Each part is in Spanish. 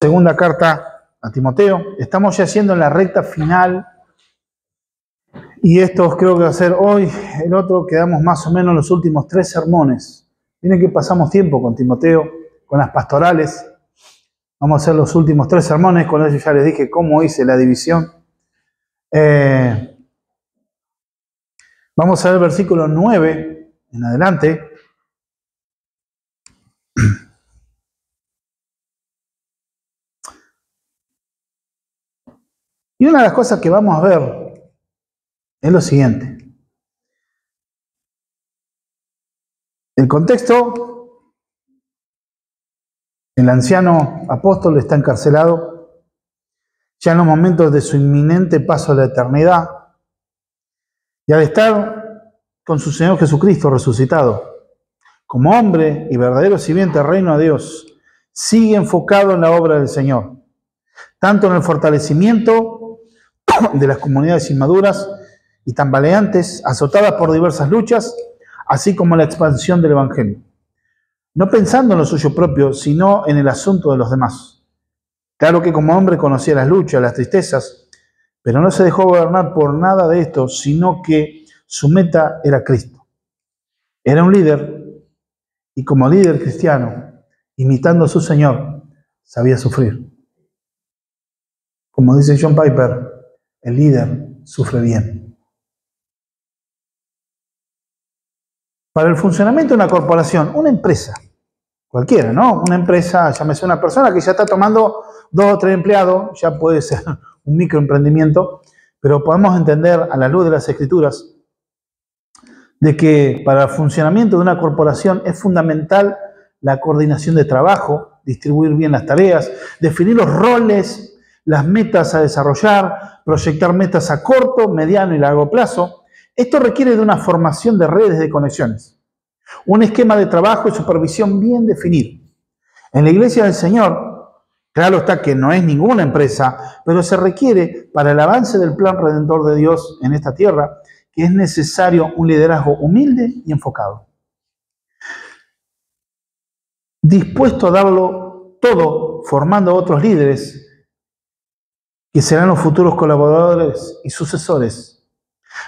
Segunda carta a Timoteo. Estamos ya siendo en la recta final y esto creo que va a ser hoy. El otro quedamos más o menos en los últimos 3 sermones. Miren que pasamos tiempo con Timoteo, con las pastorales. Vamos a hacer los últimos 3 sermones. Con ellos ya les dije cómo hice la división. Vamos a ver el versículo 9 en adelante. Y una de las cosas que vamos a ver es lo siguiente. El contexto, el anciano apóstol está encarcelado ya en los momentos de su inminente paso a la eternidad y al estar con su Señor Jesucristo resucitado, como hombre y verdadero sirviente del reino de Dios, sigue enfocado en la obra del Señor, tanto en el fortalecimiento de las comunidades inmaduras y tambaleantes, azotadas por diversas luchas, así como en la expansión del Evangelio. No pensando en lo suyo propio, sino en el asunto de los demás. Claro que como hombre conocía las luchas, las tristezas, pero no se dejó gobernar por nada de esto, sino que su meta era Cristo. Era un líder, y como líder cristiano, imitando a su Señor, sabía sufrir. Como dice John Piper, el líder sufre bien. Para el funcionamiento de una corporación, una empresa, cualquiera, ¿no? Una empresa, llámese una persona que ya está tomando 2 o 3 empleados, ya puede ser un microemprendimiento, pero podemos entender a la luz de las Escrituras de que para el funcionamiento de una corporación es fundamental la coordinación de trabajo, distribuir bien las tareas, definir los roles, las metas a desarrollar, proyectar metas a corto, mediano y largo plazo. Esto requiere de una formación de redes de conexiones, un esquema de trabajo y supervisión bien definido. En la Iglesia del Señor, claro está que no es ninguna empresa, pero se requiere para el avance del plan redentor de Dios en esta tierra, que es necesario un liderazgo humilde y enfocado, dispuesto a darlo todo, formando a otros líderes que serán los futuros colaboradores y sucesores.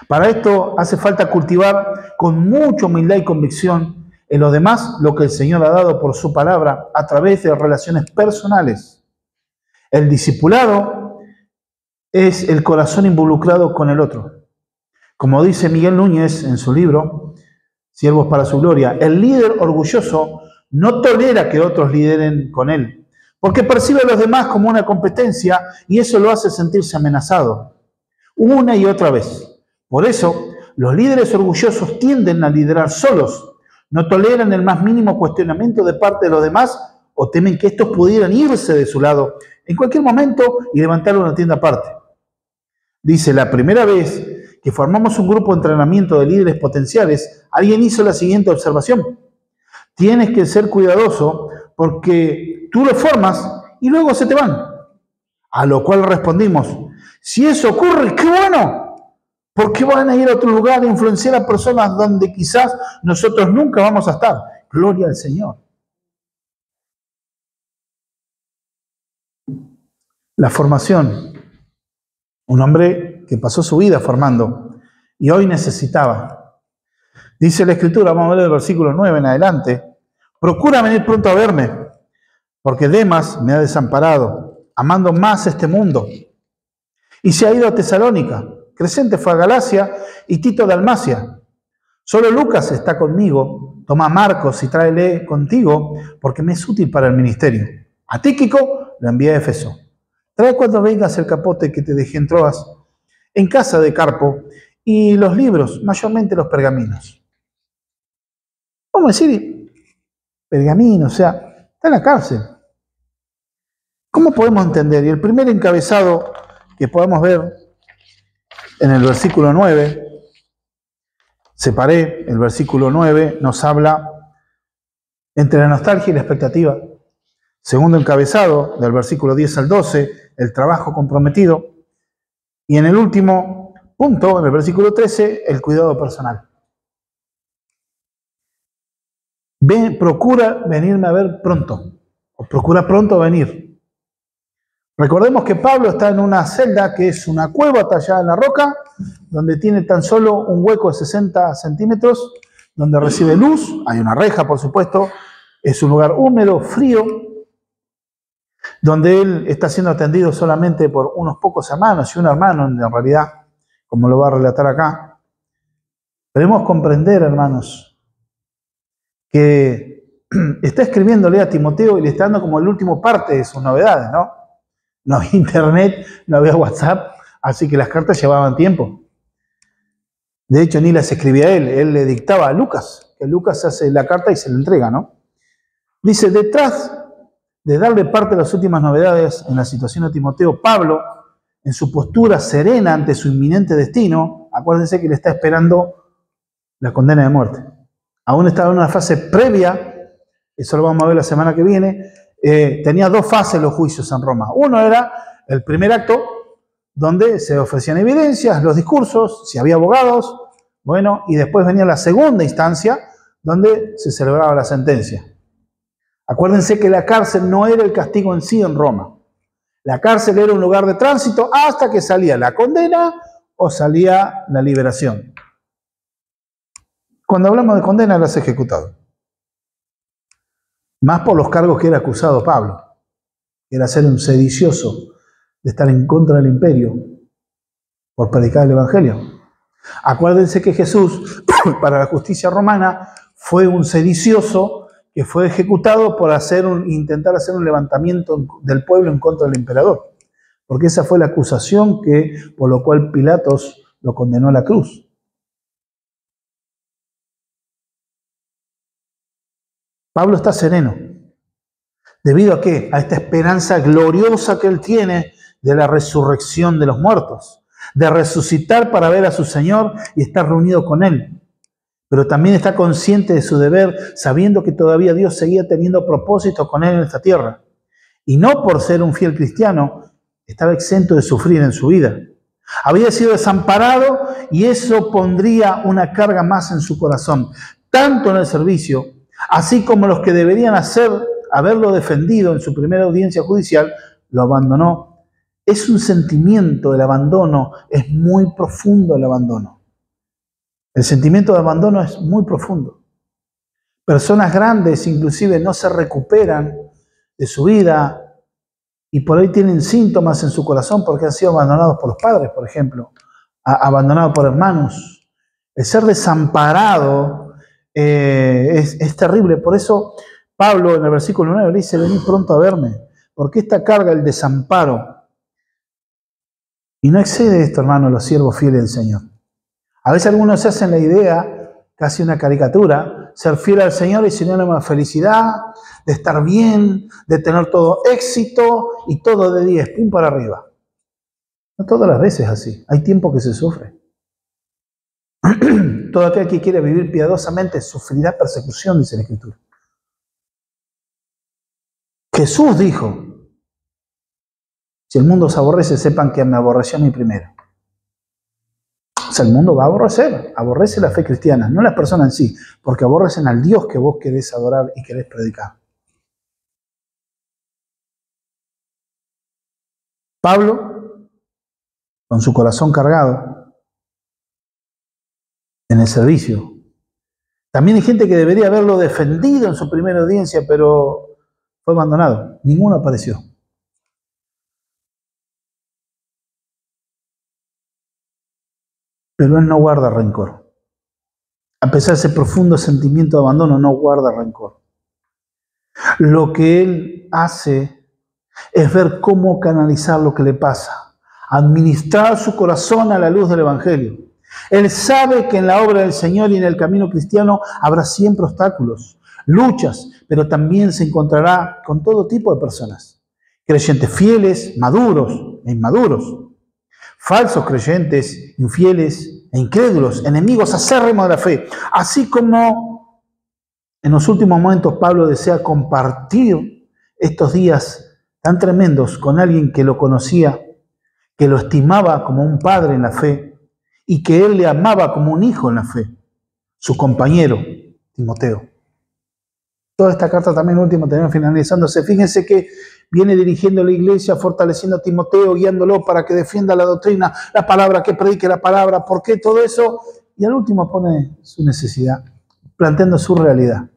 Para esto hace falta cultivar con mucha humildad y convicción en los demás lo que el Señor ha dado por su palabra a través de relaciones personales. El discipulado es el corazón involucrado con el otro. Como dice Miguel Núñez en su libro, Siervos para su Gloria, el líder orgulloso no tolera que otros lideren con él, porque percibe a los demás como una competencia y eso lo hace sentirse amenazado, una y otra vez. Por eso, los líderes orgullosos tienden a liderar solos, no toleran el más mínimo cuestionamiento de parte de los demás o temen que estos pudieran irse de su lado en cualquier momento y levantar una tienda aparte. Dice, la primera vez que formamos un grupo de entrenamiento de líderes potenciales, alguien hizo la siguiente observación. Tienes que ser cuidadoso porque tú los formas y luego se te van. A lo cual respondimos, si eso ocurre, ¡qué bueno! Porque van a ir a otro lugar a influenciar a personas donde quizás nosotros nunca vamos a estar. Gloria al Señor. La formación. Un hombre que pasó su vida formando y hoy necesitaba. Dice la Escritura, vamos a ver el versículo 9 en adelante, procura venir pronto a verme, porque Demas me ha desamparado, amando más este mundo, y se ha ido a Tesalónica. Crescente fue a Galacia y Tito a Dalmacia. Solo Lucas está conmigo. Toma a Marcos y tráele contigo, porque me es útil para el ministerio. A Tíquico lo envié a Éfeso. Trae cuando vengas el capote que te dejé en Troas, en casa de Carpo, y los libros, mayormente los pergaminos. Vamos a decir, pergaminos, o sea, está en la cárcel. ¿Cómo podemos entender? Y el primer encabezado que podemos ver en el versículo 9, separé, el versículo 9 nos habla entre la nostalgia y la expectativa. Segundo encabezado, del versículo 10 al 12, el trabajo comprometido. Y en el último punto, en el versículo 13, el cuidado personal. Procura venirme a ver pronto, o procura pronto venir. Recordemos que Pablo está en una celda que es una cueva tallada en la roca, donde tiene tan solo un hueco de 60 centímetros, donde recibe luz, hay una reja por supuesto, es un lugar húmedo, frío, donde él está siendo atendido solamente por unos pocos hermanos y un hermano en realidad, como lo va a relatar acá. Debemos comprender, hermanos, que está escribiéndole a Timoteo y le está dando como el último parte de sus novedades, ¿no? No había internet, no había WhatsApp, así que las cartas llevaban tiempo. De hecho, ni las escribía él le dictaba a Lucas, que Lucas hace la carta y se la entrega, ¿no? Dice, detrás de darle parte de las últimas novedades en la situación de Timoteo, Pablo, en su postura serena ante su inminente destino, acuérdense que le está esperando la condena de muerte. Aún estaba en una fase previa, eso lo vamos a ver la semana que viene, tenía dos fases los juicios en Roma. Uno era el primer acto, donde se ofrecían evidencias, los discursos, si había abogados, bueno, y después venía la segunda instancia, donde se celebraba la sentencia. Acuérdense que la cárcel no era el castigo en sí en Roma. La cárcel era un lugar de tránsito hasta que salía la condena o salía la liberación. Cuando hablamos de condena, eras ejecutado. Más por los cargos que era acusado Pablo, que era ser un sedicioso, de estar en contra del imperio, por predicar el evangelio. Acuérdense que Jesús, para la justicia romana, fue un sedicioso que fue ejecutado por intentar hacer un levantamiento del pueblo en contra del emperador. Porque esa fue la acusación por lo cual Pilatos lo condenó a la cruz. Pablo está sereno. ¿Debido a qué? A esta esperanza gloriosa que él tiene de la resurrección de los muertos, de resucitar para ver a su Señor y estar reunido con Él. Pero también está consciente de su deber, sabiendo que todavía Dios seguía teniendo propósitos con Él en esta tierra. Y no por ser un fiel cristiano, estaba exento de sufrir en su vida. Había sido desamparado y eso pondría una carga más en su corazón, tanto en el servicio, así como los que deberían haberlo defendido en su primera audiencia judicial, lo abandonó. Es un sentimiento, el abandono, es muy profundo el abandono. El sentimiento de abandono es muy profundo. Personas grandes inclusive no se recuperan de su vida y por ahí tienen síntomas en su corazón porque han sido abandonados por los padres, por ejemplo, abandonados por hermanos. El ser desamparado es terrible. Por eso Pablo en el versículo 9 dice, venid pronto a verme, porque esta carga, el desamparo, y no excede esto, hermano, los siervos fieles del Señor. A veces algunos se hacen la idea, casi una caricatura, ser fiel al Señor y sinónimo de felicidad, de estar bien, de tener todo éxito y todo de 10, pum para arriba. No todas las veces así, hay tiempo que se sufre. Todo aquel que quiere vivir piadosamente sufrirá persecución, dice la Escritura. Jesús dijo, si el mundo os aborrece, sepan que me aborreció a mí primero. O sea, el mundo va a aborrece la fe cristiana, no las personas en sí, porque aborrecen al Dios que vos querés adorar y querés predicar. Pablo, con su corazón cargado, en el servicio. También hay gente que debería haberlo defendido en su primera audiencia, pero fue abandonado. Ninguno apareció. Pero él no guarda rencor. A pesar de ese profundo sentimiento de abandono, no guarda rencor. Lo que él hace es ver cómo canalizar lo que le pasa, administrar su corazón a la luz del Evangelio. Él sabe que en la obra del Señor y en el camino cristiano habrá siempre obstáculos, luchas, pero también se encontrará con todo tipo de personas. Creyentes fieles, maduros e inmaduros. Falsos creyentes, infieles e incrédulos, enemigos acérrimos de la fe. Así como en los últimos momentos Pablo desea compartir estos días tan tremendos con alguien que lo conocía, que lo estimaba como un padre en la fe y que él le amaba como un hijo en la fe, su compañero Timoteo. Toda esta carta también última termina finalizándose. Fíjense que viene dirigiendo la iglesia, fortaleciendo a Timoteo, guiándolo para que defienda la doctrina, la palabra, que predique la palabra. ¿Por qué todo eso? Y al último pone su necesidad, planteando su realidad.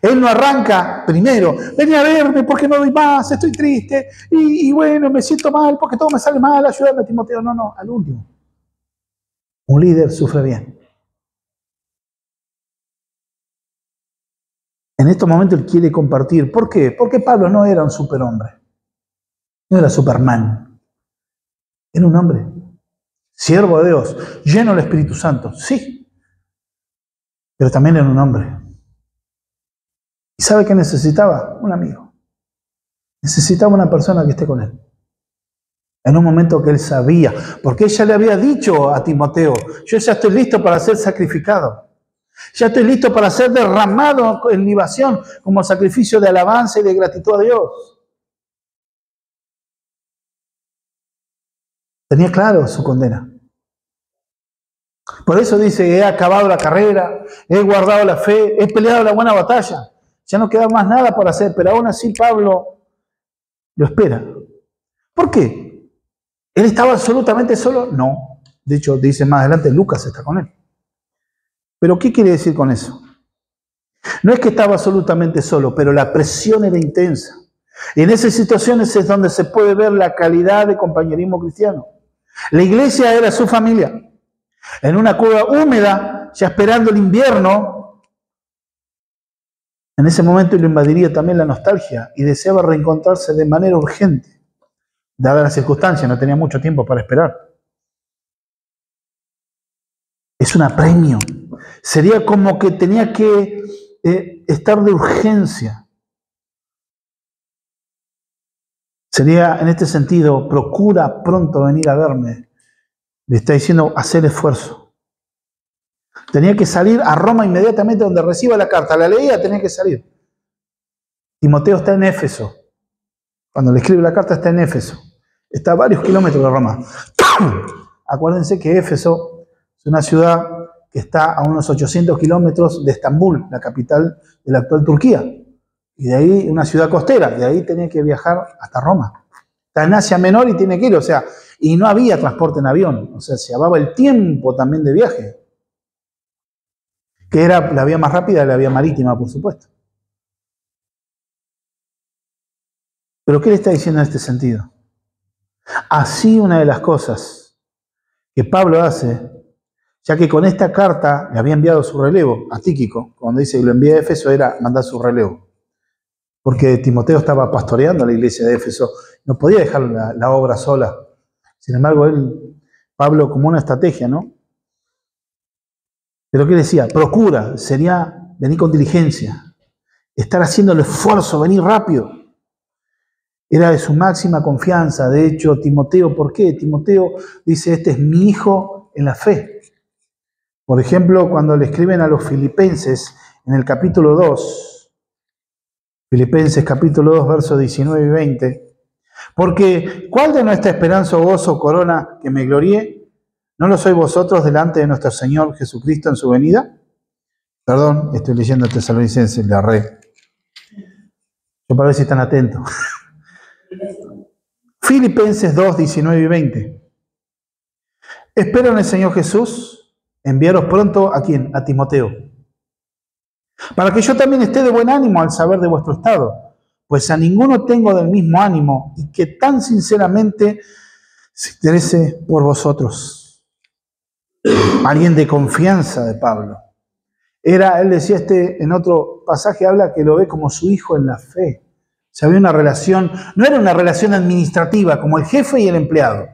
Él no arranca primero, vení a verme porque no doy más, estoy triste, y bueno, me siento mal porque todo me sale mal, ayúdame, Timoteo. No, al último. Un líder sufre bien. En estos momentos él quiere compartir. ¿Por qué? Porque Pablo no era un superhombre. No era Superman. Era un hombre. Siervo de Dios. Lleno del Espíritu Santo. Sí. Pero también era un hombre. ¿Y sabe qué necesitaba? Un amigo. Necesitaba una persona que esté con él. En un momento que él sabía. Porque ella le había dicho a Timoteo, yo ya estoy listo para ser sacrificado. Ya estoy listo para ser derramado en libación como sacrificio de alabanza y de gratitud a Dios. Tenía claro su condena. Por eso dice, he acabado la carrera, he guardado la fe, he peleado la buena batalla. Ya no queda más nada por hacer, pero aún así Pablo lo espera. ¿Por qué? ¿Él estaba absolutamente solo? No. De hecho, dice más adelante, Lucas está con él. ¿Pero qué quiere decir con eso? No es que estaba absolutamente solo, pero la presión era intensa. Y en esas situaciones es donde se puede ver la calidad de compañerismo cristiano. La iglesia era su familia. En una cueva húmeda, ya esperando el invierno, en ese momento lo invadiría también la nostalgia y deseaba reencontrarse de manera urgente. Dadas las circunstancias, no tenía mucho tiempo para esperar. Es un apremio. Sería como que tenía que estar de urgencia. Sería en este sentido, procura pronto venir a verme. Le está diciendo hacer esfuerzo. Tenía que salir a Roma inmediatamente donde reciba la carta. La leía, tenía que salir. Timoteo está en Éfeso. Cuando le escribe la carta está en Éfeso. Está a varios kilómetros de Roma. Acuérdense que Éfeso es una ciudad que está a unos 800 kilómetros de Estambul, la capital de la actual Turquía. Y de ahí una ciudad costera. De ahí tenía que viajar hasta Roma. Está en Asia Menor y tiene que ir, y no había transporte en avión. Se llevaba el tiempo también de viaje. Que era la vía más rápida, la vía marítima, por supuesto. Pero ¿qué le está diciendo en este sentido? Así una de las cosas que Pablo hace, ya que con esta carta le había enviado su relevo a Tíquico, cuando dice que lo envía a Éfeso era mandar su relevo. Porque Timoteo estaba pastoreando la iglesia de Éfeso, no podía dejar la obra sola. Sin embargo, Pablo, como una estrategia, ¿no? Pero ¿qué decía? Procura, sería venir con diligencia, estar haciendo el esfuerzo, venir rápido. Era de su máxima confianza. De hecho, Timoteo, ¿por qué? Timoteo dice, este es mi hijo en la fe. Por ejemplo, cuando le escriben a los filipenses en el capítulo 2, Filipenses capítulo 2, versos 19 y 20, porque ¿cuál de nuestra esperanza o gozo corona que me gloríe? ¿No lo sois vosotros delante de nuestro Señor Jesucristo en su venida? Perdón, estoy leyendo Tesalonicenses, la red. Yo para ver si están atentos. Filipenses 2, 19 y 20. Espero en el Señor Jesús enviaros pronto ¿a quién? A Timoteo. Para que yo también esté de buen ánimo al saber de vuestro estado, pues a ninguno tengo del mismo ánimo y que tan sinceramente se interese por vosotros. Alguien de confianza de Pablo. Él decía en otro pasaje, habla que lo ve como su hijo en la fe. O sea, había una relación, no era una relación administrativa como el jefe y el empleado.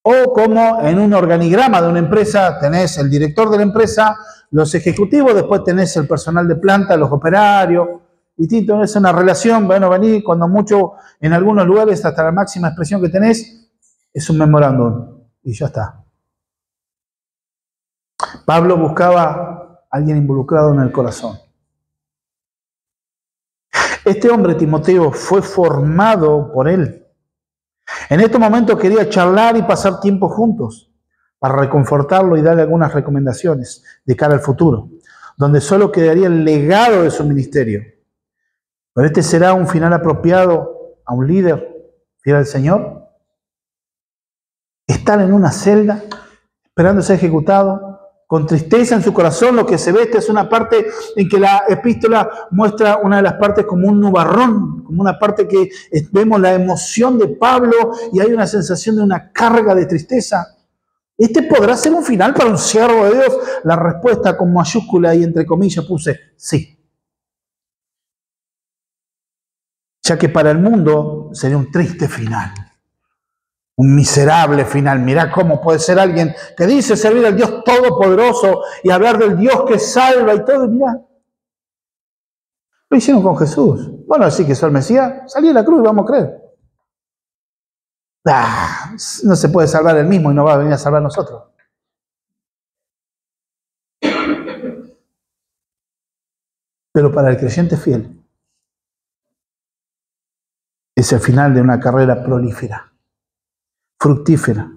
O como en un organigrama de una empresa tenés el director de la empresa, los ejecutivos, después tenés el personal de planta, los operarios, distinto, es una relación, bueno, venir cuando mucho, en algunos lugares hasta la máxima expresión que tenés, es un memorándum y ya está. Pablo buscaba a alguien involucrado en el corazón. Este hombre, Timoteo, fue formado por él. En este momento quería charlar y pasar tiempo juntos para reconfortarlo y darle algunas recomendaciones de cara al futuro, donde solo quedaría el legado de su ministerio. Pero este será un final apropiado a un líder fiel al Señor. Estar en una celda, esperando ser ejecutado, con tristeza en su corazón. Lo que se ve, esta es una parte en que la epístola muestra una de las partes como un nubarrón, como una parte que vemos la emoción de Pablo y hay una sensación de una carga de tristeza. ¿Este podrá ser un final para un siervo de Dios? La respuesta con mayúscula y entre comillas puse sí. Ya que para el mundo sería un triste final, un miserable final. Mirá cómo puede ser alguien que dice servir al Dios Todopoderoso y hablar del Dios que salva y todo. Mirá, lo hicieron con Jesús. Bueno, así que soy el Mesías, salí de la cruz y vamos a creer. No se puede salvar él mismo y no va a venir a salvar a nosotros. Pero para el creyente fiel es el final de una carrera prolífera, fructífera.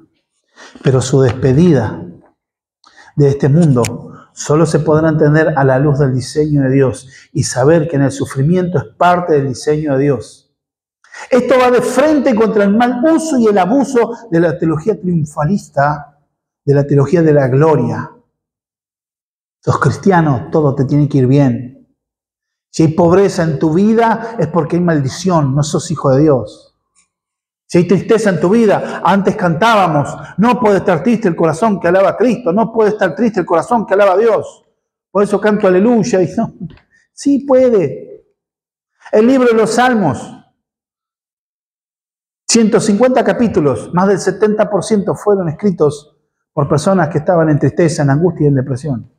Pero su despedida de este mundo solo se podrá entender a la luz del diseño de Dios y saber que en el sufrimiento es parte del diseño de Dios. Esto va de frente contra el mal uso y el abuso de la teología triunfalista, de la teología de la gloria. Sos cristiano, todo te tiene que ir bien. Si hay pobreza en tu vida es porque hay maldición, no sos hijo de Dios. Si hay tristeza en tu vida, antes cantábamos, no puede estar triste el corazón que alaba a Cristo, no puede estar triste el corazón que alaba a Dios. Por eso canto aleluya. Y no, sí puede. El libro de los Salmos, 150 capítulos, más del 70% fueron escritos por personas que estaban en tristeza, en angustia y en depresión.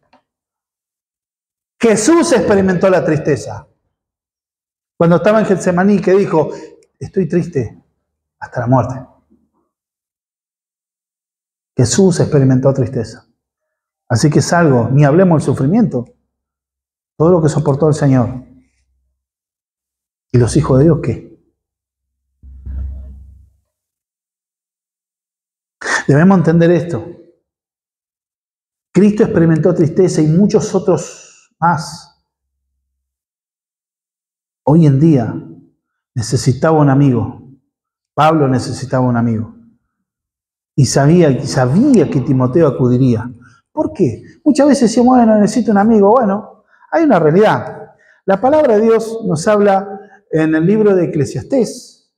Jesús experimentó la tristeza. Cuando estaba en Getsemaní, que dijo, estoy triste hasta la muerte. Jesús experimentó tristeza. Así que es algo, ni hablemos del sufrimiento, todo lo que soportó el Señor. ¿Y los hijos de Dios qué? Debemos entender esto. Cristo experimentó tristeza y muchos otros más. Hoy en día necesitaba un amigo. Pablo necesitaba un amigo. Y sabía que Timoteo acudiría. ¿Por qué? Muchas veces decimos, bueno, necesito un amigo. Bueno, hay una realidad. La palabra de Dios nos habla en el libro de Eclesiastés,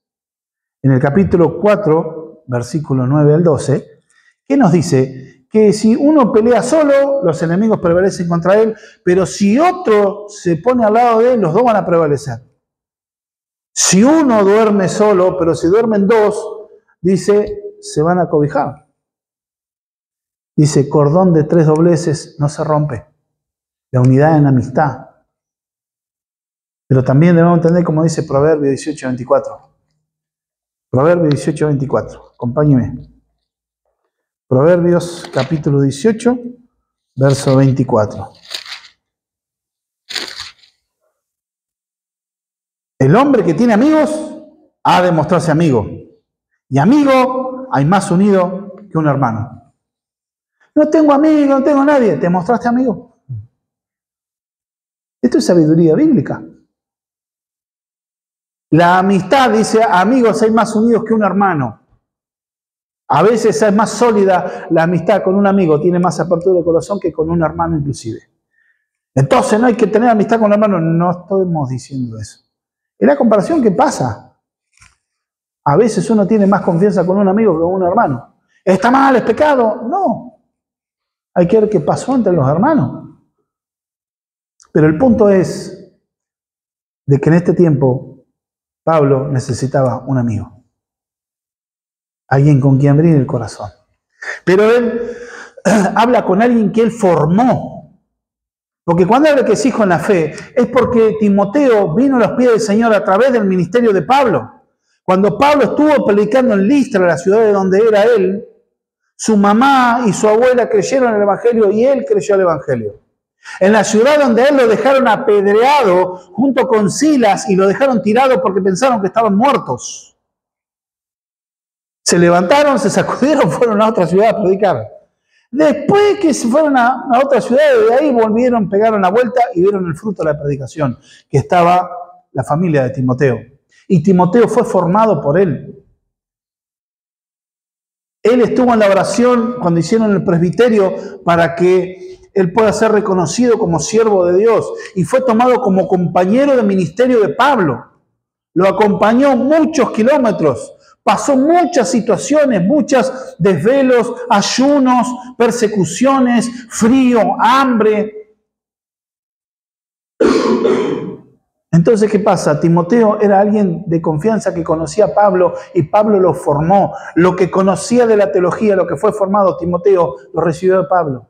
en el capítulo 4, versículo 9 al 12, que nos dice que si uno pelea solo, los enemigos prevalecen contra él, pero si otro se pone al lado de él, los dos van a prevalecer. Si uno duerme solo, pero si duermen dos, dice, se van a cobijar. Dice, cordón de 3 dobleces no se rompe. La unidad en amistad. Pero también debemos entender, como dice Proverbio 18:24. Proverbio 18:24. Acompáñeme. Proverbios capítulo 18, verso 24. El hombre que tiene amigos ha de mostrarse amigo. Y amigo hay más unido que un hermano. No tengo amigo, no tengo nadie. ¿Te mostraste amigo? Esto es sabiduría bíblica. La amistad, dice, amigos hay más unidos que un hermano. A veces es más sólida la amistad con un amigo, tiene más apertura de corazón que con un hermano inclusive. Entonces no hay que tener amistad con un hermano, no estamos diciendo eso. Es la comparación que pasa. A veces uno tiene más confianza con un amigo que con un hermano. ¿Está mal, es pecado? No. Hay que ver qué pasó entre los hermanos. Pero el punto es de que en este tiempo Pablo necesitaba un amigo. Alguien con quien abrir el corazón. Pero él habla con alguien que él formó. Porque cuando habla que es hijo en la fe, es porque Timoteo vino a los pies del Señor a través del ministerio de Pablo. Cuando Pablo estuvo predicando en Listra, la ciudad de donde era él, su mamá y su abuela creyeron en el Evangelio y él creyó el Evangelio. En la ciudad donde él lo dejaron apedreado junto con Silas y lo dejaron tirado porque pensaron que estaban muertos. Se levantaron, se sacudieron, fueron a otra ciudad a predicar. Después que se fueron a otra ciudad, de ahí volvieron, pegaron la vuelta y vieron el fruto de la predicación, que estaba la familia de Timoteo. Y Timoteo fue formado por él. Él estuvo en la oración cuando hicieron el presbiterio para que él pueda ser reconocido como siervo de Dios. Y fue tomado como compañero de ministerio de Pablo. Lo acompañó muchos kilómetros. Pasó muchas situaciones, muchos desvelos, ayunos, persecuciones, frío, hambre. Entonces, ¿qué pasa? Timoteo era alguien de confianza que conocía a Pablo y Pablo lo formó. Lo que conocía de la teología, lo que fue formado Timoteo, lo recibió de Pablo.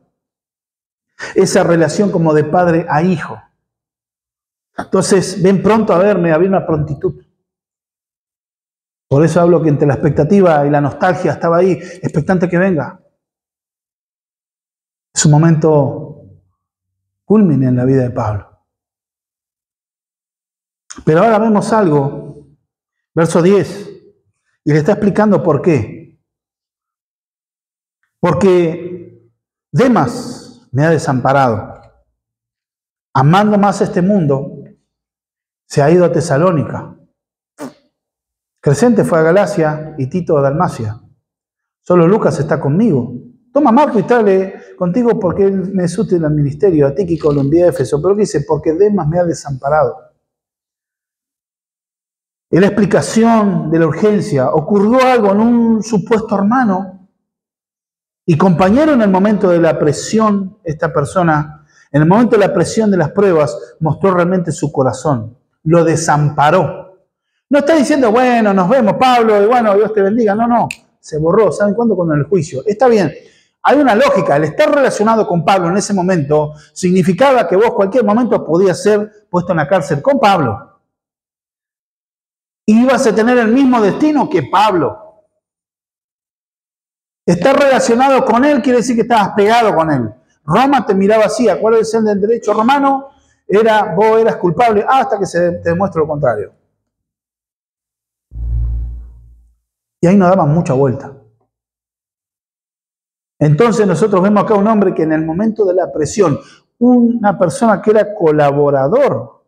Esa relación como de padre a hijo. Entonces, ven pronto a verme, había una prontitud. Por eso hablo que entre la expectativa y la nostalgia estaba ahí, expectante que venga. Es un momento culmine en la vida de Pablo. Pero ahora vemos algo, verso 10, y le está explicando por qué. Porque Demas me ha desamparado. Amando más este mundo, se ha ido a Tesalónica. Crescente fue a Galacia y Tito a Dalmacia. Solo Lucas está conmigo. Toma Marco y tráele contigo porque él me es útil al ministerio. A Tíquico lo envié a Éfeso. Pero ¿qué dice? Porque Demas me ha desamparado. En la explicación de la urgencia, ocurrió algo en un supuesto hermano y compañero en el momento de la presión. Esta persona, en el momento de la presión de las pruebas, mostró realmente su corazón. Lo desamparó. No está diciendo, bueno, nos vemos, Pablo, y bueno, Dios te bendiga. No, no. Se borró. ¿Saben cuándo? Con el juicio. Está bien. Hay una lógica. El estar relacionado con Pablo en ese momento significaba que vos cualquier momento podías ser puesto en la cárcel con Pablo. Y ibas a tener el mismo destino que Pablo. Estar relacionado con él quiere decir que estabas pegado con él. Roma te miraba así. Acuérdense del derecho romano. Vos eras culpable hasta que se te demuestre lo contrario. Y ahí nos daban mucha vuelta. Entonces nosotros vemos acá un hombre que en el momento de la presión, una persona que era colaborador.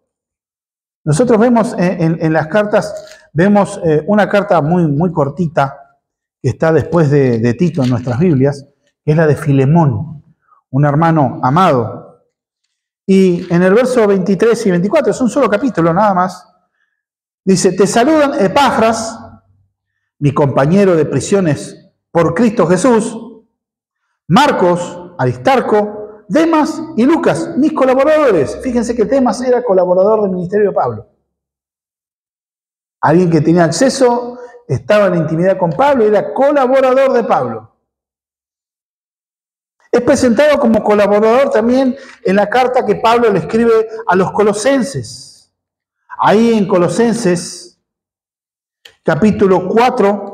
Nosotros vemos en las cartas, vemos una carta muy cortita que está después de Tito en nuestras Biblias, que es la de Filemón, un hermano amado. Y en el verso 23 y 24, es un solo capítulo nada más, dice, te saludan Epafras, mi compañero de prisiones por Cristo Jesús, Marcos, Aristarco, Demas y Lucas, mis colaboradores. Fíjense que Demas era colaborador del ministerio de Pablo. Alguien que tenía acceso, estaba en la intimidad con Pablo y era colaborador de Pablo. Es presentado como colaborador también en la carta que Pablo le escribe a los colosenses. Ahí en Colosenses, capítulo 4,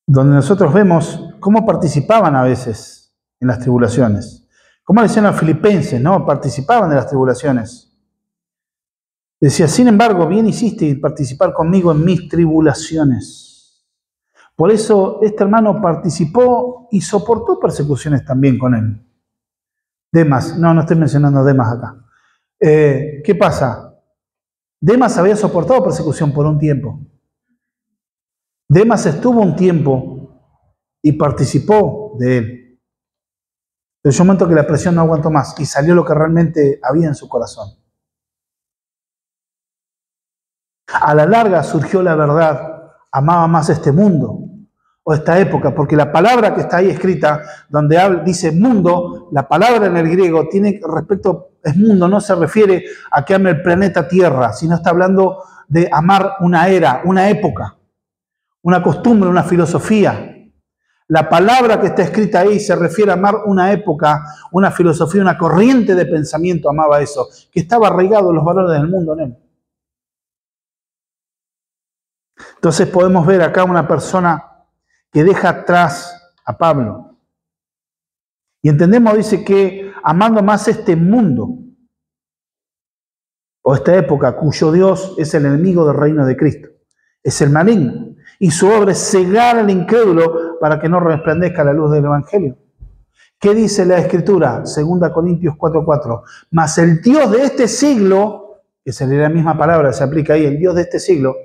donde nosotros vemos cómo participaban a veces en las tribulaciones. Como decían los filipenses, ¿no? Participaban de las tribulaciones. Decía, sin embargo, bien hiciste participar conmigo en mis tribulaciones. Por eso este hermano participó y soportó persecuciones también con él. Demas, no estoy mencionando a Demas acá. ¿Qué pasa? Demas había soportado persecución por un tiempo. Demas estuvo un tiempo y participó de él. Pero llegó un momento que la presión no aguantó más y salió lo que realmente había en su corazón. A la larga surgió la verdad, amaba más este mundo o esta época, porque la palabra que está ahí escrita, donde dice mundo, la palabra en el griego tiene respecto, es mundo, no se refiere a que ame el planeta Tierra, sino está hablando de amar una era, una época, una costumbre, una filosofía. La palabra que está escrita ahí se refiere a amar una época, una filosofía, una corriente de pensamiento, amaba eso, que estaba arraigado en los valores del mundo en él. Entonces podemos ver acá una persona que deja atrás a Pablo Y entendemos, dice, que amando más este mundo, o esta época, cuyo Dios es el enemigo del reino de Cristo, es el maligno, y su obra es cegar al incrédulo para que no resplandezca la luz del Evangelio. ¿Qué dice la Escritura? 2 Corintios 4:4. Mas el Dios de este siglo, que sería la misma palabra, se aplica ahí, el Dios de este siglo,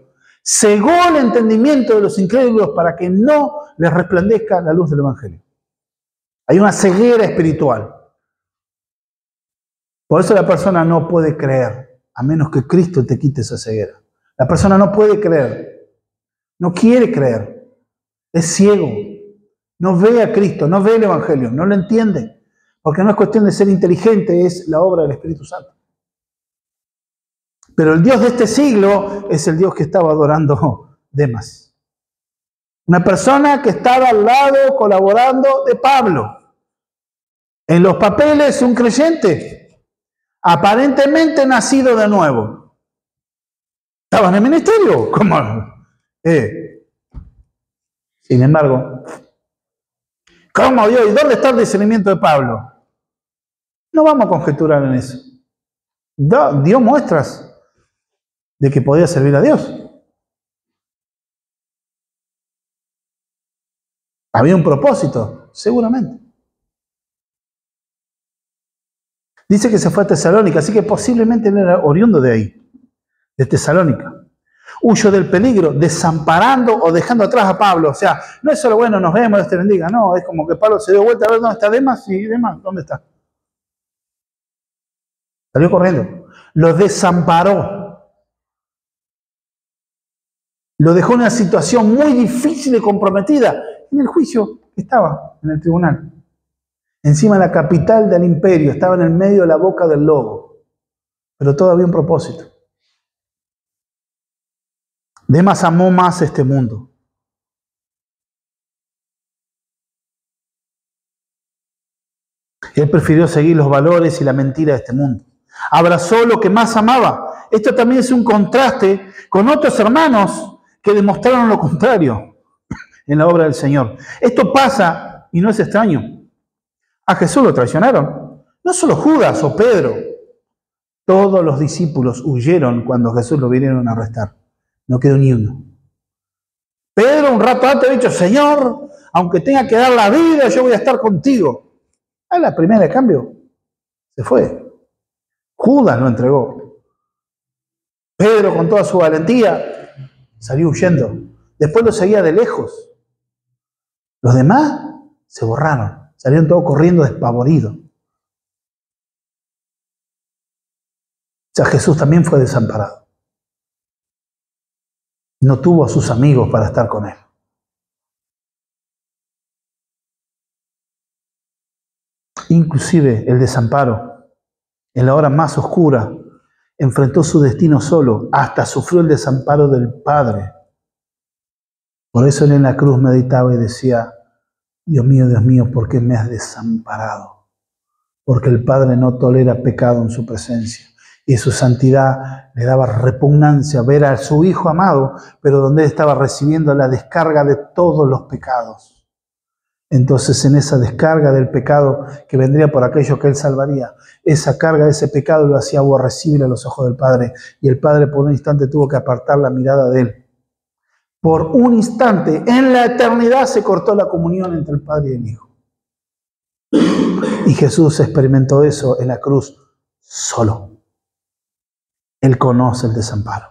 cegó el entendimiento de los incrédulos para que no les resplandezca la luz del Evangelio. Hay una ceguera espiritual. Por eso la persona no puede creer, a menos que Cristo te quite esa ceguera. La persona no puede creer, no quiere creer, es ciego, no ve a Cristo, no ve el Evangelio, no lo entiende, porque no es cuestión de ser inteligente, es la obra del Espíritu Santo. Pero el Dios de este siglo es el Dios que estaba adorando Demas. Una persona que estaba al lado colaborando de Pablo. En los papeles un creyente, aparentemente nacido de nuevo. Estaba en el ministerio. ¿Cómo? Sin embargo, ¿cómo Dios? ¿Y dónde está el discernimiento de Pablo? No vamos a conjeturar en eso. Dio muestras de que podía servir a Dios. Había un propósito, seguramente. Dice que se fue a Tesalónica, así que posiblemente él era oriundo de ahí, de Tesalónica. Huyó del peligro, desamparando o dejando atrás a Pablo. O sea, no es solo, bueno, nos vemos, Dios te bendiga. No, es como que Pablo se dio vuelta a ver dónde está Demas y Demas, ¿dónde está? Salió corriendo. Lo desamparó. Lo dejó en una situación muy difícil y comprometida en el juicio que estaba en el tribunal. Encima de la capital del imperio, estaba en el medio de la boca del lobo. Pero todo había un propósito. Demas amó más este mundo. Él prefirió seguir los valores y la mentira de este mundo. Abrazó lo que más amaba. Esto también es un contraste con otros hermanos que demostraron lo contrario en la obra del Señor. Esto pasa, y no es extraño. A Jesús lo traicionaron. No solo Judas o Pedro. Todos los discípulos huyeron cuando Jesús lo vinieron a arrestar. No quedó ni uno. Pedro un rato antes ha dicho, Señor, aunque tenga que dar la vida, yo voy a estar contigo. A la primera de cambio, se fue. Judas lo entregó. Pedro, con toda su valentía, salió huyendo. Después lo seguía de lejos. Los demás se borraron. Salieron todos corriendo despavoridos. O sea, Jesús también fue desamparado. No tuvo a sus amigos para estar con él. Inclusive el desamparo, en la hora más oscura, enfrentó su destino solo, hasta sufrió el desamparo del Padre. Por eso él en la cruz meditaba y decía, Dios mío, ¿por qué me has desamparado? Porque el Padre no tolera pecado en su presencia. Y su santidad le daba repugnancia ver a su Hijo amado, pero donde él estaba recibiendo la descarga de todos los pecados. Entonces en esa descarga del pecado que vendría por aquello que él salvaría, esa carga de ese pecado lo hacía aborrecible a los ojos del Padre. Y el Padre por un instante tuvo que apartar la mirada de él. Por un instante, en la eternidad se cortó la comunión entre el Padre y el Hijo. Y Jesús experimentó eso en la cruz solo. Él conoce el desamparo.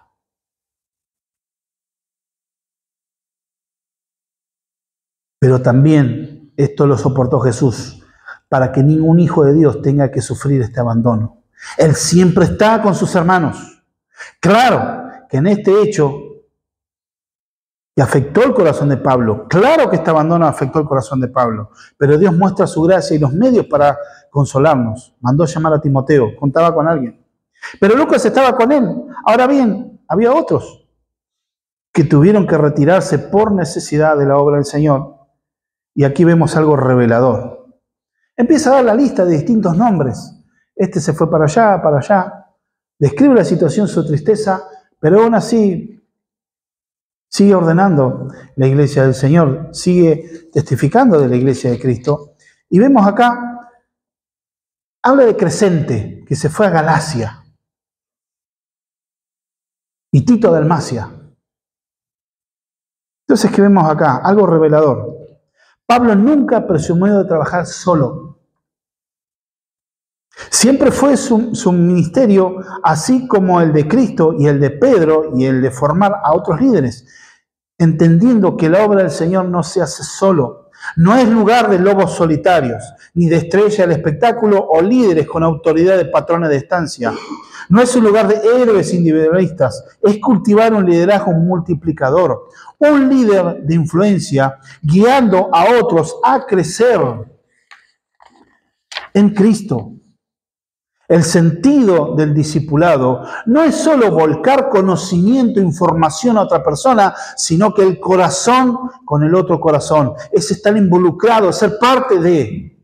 Pero también esto lo soportó Jesús para que ningún hijo de Dios tenga que sufrir este abandono. Él siempre está con sus hermanos. Claro que en este hecho que afectó el corazón de Pablo, claro que este abandono afectó el corazón de Pablo, pero Dios muestra su gracia y los medios para consolarnos. Mandó llamar a Timoteo, contaba con alguien. Pero Lucas estaba con él. Ahora bien, había otros que tuvieron que retirarse por necesidad de la obra del Señor. Y aquí vemos algo revelador. Empieza a dar la lista de distintos nombres. Este se fue para allá. Describe la situación, su tristeza, pero aún así sigue ordenando la iglesia del Señor, sigue testificando de la iglesia de Cristo. Y vemos acá Habla de Crescente, que se fue a Galacia, y Tito de Dalmacia. Entonces, ¿qué vemos acá? Algo revelador. Pablo nunca presumió de trabajar solo. Siempre fue su ministerio, así como el de Cristo y el de Pedro y el de formar a otros líderes, entendiendo que la obra del Señor no se hace solo. No es lugar de lobos solitarios, ni de estrella del espectáculo o líderes con autoridad de patrones de estancia. No es un lugar de héroes individualistas, es cultivar un liderazgo multiplicador, un líder de influencia guiando a otros a crecer en Cristo. El sentido del discipulado no es solo volcar conocimiento, información a otra persona, sino que el corazón con el otro corazón. Es estar involucrado, ser parte de.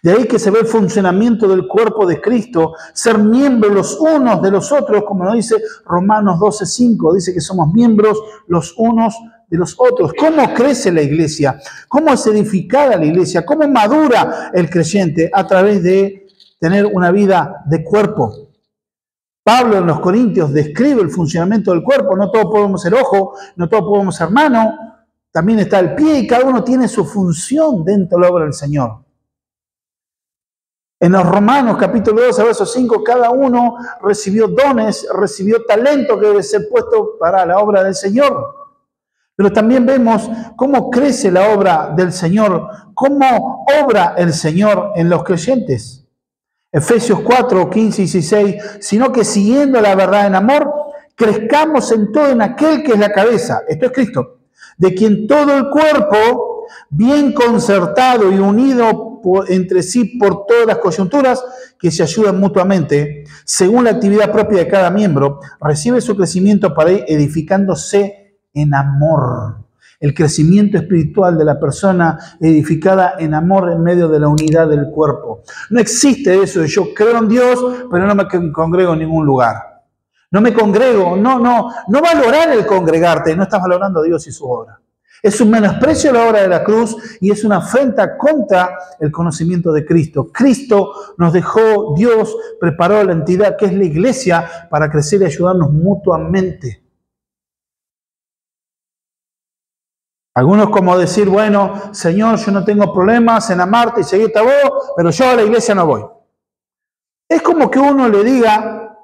De ahí que se ve el funcionamiento del cuerpo de Cristo, ser miembros los unos de los otros, como nos dice Romanos 12:5, dice que somos miembros los unos de los otros. ¿Cómo crece la iglesia? ¿Cómo es edificada la iglesia? ¿Cómo madura el creyente? A través de tener una vida de cuerpo. Pablo en los Corintios describe el funcionamiento del cuerpo. No todos podemos ser ojo, no todos podemos ser mano. También está el pie y cada uno tiene su función dentro de la obra del Señor. En los Romanos capítulo 12, verso 5, cada uno recibió dones, recibió talento que debe ser puesto para la obra del Señor. Pero también vemos cómo crece la obra del Señor, cómo obra el Señor en los creyentes. Efesios 4, 15 y 16, sino que siguiendo la verdad en amor, crezcamos en todo en aquel que es la cabeza, esto es Cristo, de quien todo el cuerpo, bien concertado y unido entre sí por todas las coyunturas que se ayudan mutuamente, según la actividad propia de cada miembro, recibe su crecimiento para ir edificándose en amor. El crecimiento espiritual de la persona edificada en amor en medio de la unidad del cuerpo. No existe eso de yo creo en Dios, pero no me congrego en ningún lugar. No me congrego, no valorar el congregarte, no estás valorando a Dios y su obra. Es un menosprecio a la obra de la cruz y es una afrenta contra el conocimiento de Cristo. Cristo nos dejó, Dios preparó la entidad que es la iglesia para crecer y ayudarnos mutuamente. Algunos como decir, bueno, Señor, yo no tengo problemas en amarte y seguirte a vos, pero yo a la iglesia no voy. Es como que uno le diga,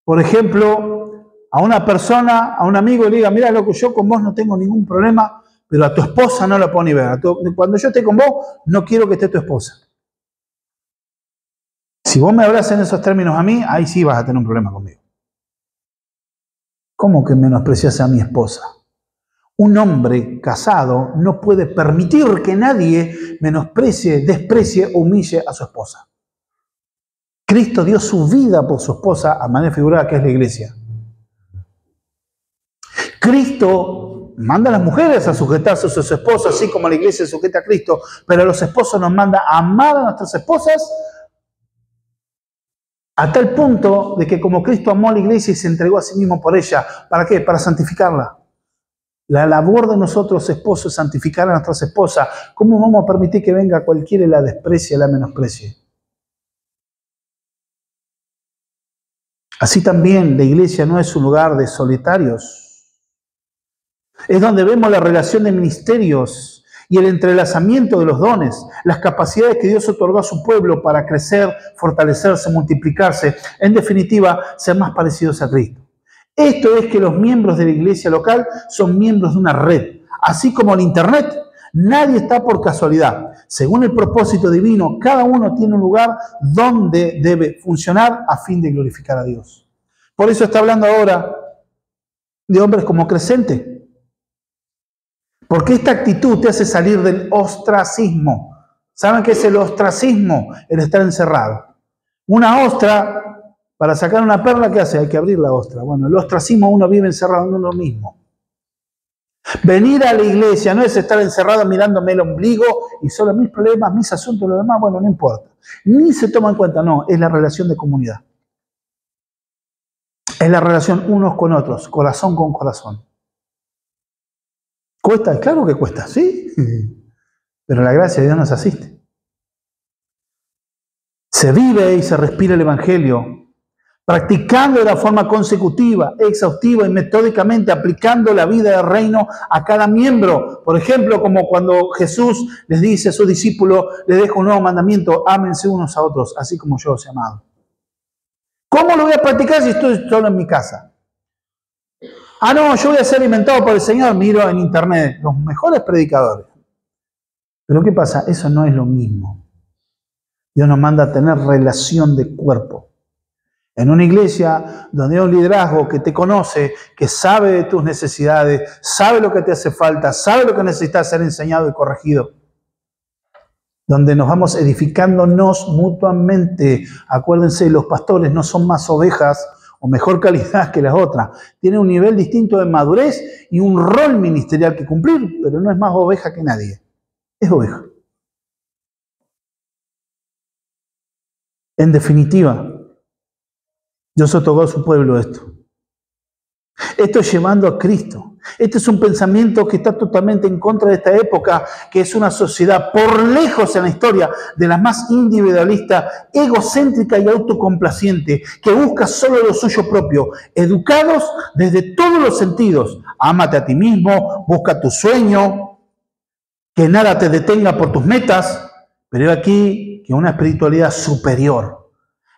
por ejemplo, a una persona, a un amigo, le diga, mira, loco, yo con vos no tengo ningún problema, pero a tu esposa no la puedo ni ver. Cuando yo esté con vos, no quiero que esté tu esposa. Si vos me hablas en esos términos a mí, ahí sí vas a tener un problema conmigo. ¿Cómo que menosprecias a mi esposa? Un hombre casado no puede permitir que nadie menosprecie, desprecie o humille a su esposa. Cristo dio su vida por su esposa a manera figurada, que es la iglesia. Cristo manda a las mujeres a sujetarse a sus esposas, así como la iglesia sujeta a Cristo, pero a los esposos nos manda a amar a nuestras esposas a tal punto de que como Cristo amó a la iglesia y se entregó a sí mismo por ella, ¿para qué? Para santificarla. La labor de nosotros, esposos, es santificar a nuestras esposas. ¿Cómo vamos a permitir que venga cualquiera y la desprecie, la menosprecie? Así también la iglesia no es un lugar de solitarios. Es donde vemos la relación de ministerios y el entrelazamiento de los dones, las capacidades que Dios otorgó a su pueblo para crecer, fortalecerse, multiplicarse, en definitiva, ser más parecidos a Cristo. Esto es que los miembros de la iglesia local son miembros de una red. Así como en Internet, nadie está por casualidad. Según el propósito divino, cada uno tiene un lugar donde debe funcionar a fin de glorificar a Dios. Por eso está hablando ahora de hombres como Crescente. Porque esta actitud te hace salir del ostracismo. ¿Saben qué es el ostracismo? El estar encerrado. Una ostra... Para sacar una perla, ¿qué hace? Hay que abrir la ostra. Bueno, el ostracismo, uno vive encerrado en uno mismo. Venir a la iglesia no es estar encerrado mirándome el ombligo y solo mis problemas, mis asuntos, lo demás, bueno, no importa. Ni se toma en cuenta, no, es la relación de comunidad. Es la relación unos con otros, corazón con corazón. ¿Cuesta? Claro que cuesta, ¿sí? Pero la gracia de Dios nos asiste. Se vive y se respira el Evangelio, practicando de la forma consecutiva, exhaustiva y metódicamente, aplicando la vida del reino a cada miembro. Por ejemplo, como cuando Jesús les dice a sus discípulos, les dejo un nuevo mandamiento, ámense unos a otros, así como yo os he amado. ¿Cómo lo voy a practicar si estoy solo en mi casa? Ah, no, yo voy a ser alimentado por el Señor, miro en internet, los mejores predicadores. Pero ¿qué pasa? Eso no es lo mismo. Dios nos manda a tener relación de cuerpo. En una iglesia donde hay un liderazgo que te conoce, que sabe de tus necesidades, sabe lo que te hace falta, sabe lo que necesitas ser enseñado y corregido. Donde nos vamos edificándonos mutuamente. Acuérdense, los pastores no son más ovejas o mejor calidad que las otras. Tienen un nivel distinto de madurez y un rol ministerial que cumplir, pero no es más oveja que nadie. Es oveja. En definitiva, Dios otorgó a su pueblo esto. Esto es llevando a Cristo. Este es un pensamiento que está totalmente en contra de esta época, que es una sociedad por lejos en la historia de la más individualista, egocéntrica y autocomplaciente, que busca solo lo suyo propio, educados desde todos los sentidos. Ámate a ti mismo, busca tu sueño, que nada te detenga por tus metas, pero aquí que una espiritualidad superior.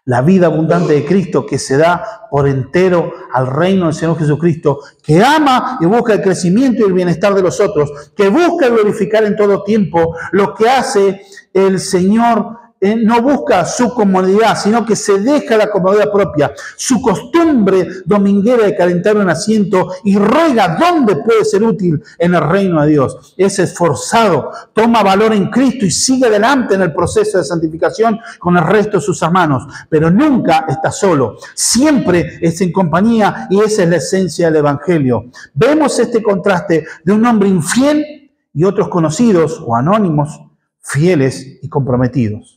La vida abundante de Cristo que se da por entero al reino del Señor Jesucristo, que ama y busca el crecimiento y el bienestar de los otros, que busca glorificar en todo tiempo. Lo que hace el Señor no busca su comodidad, sino que se deja la comodidad propia, su costumbre dominguera de calentar un asiento y ruega dónde puede ser útil en el reino de Dios. Es esforzado, toma valor en Cristo y sigue adelante en el proceso de santificación con el resto de sus hermanos, pero nunca está solo, siempre es en compañía y esa es la esencia del Evangelio. Vemos este contraste de un hombre infiel y otros conocidos o anónimos, fieles y comprometidos.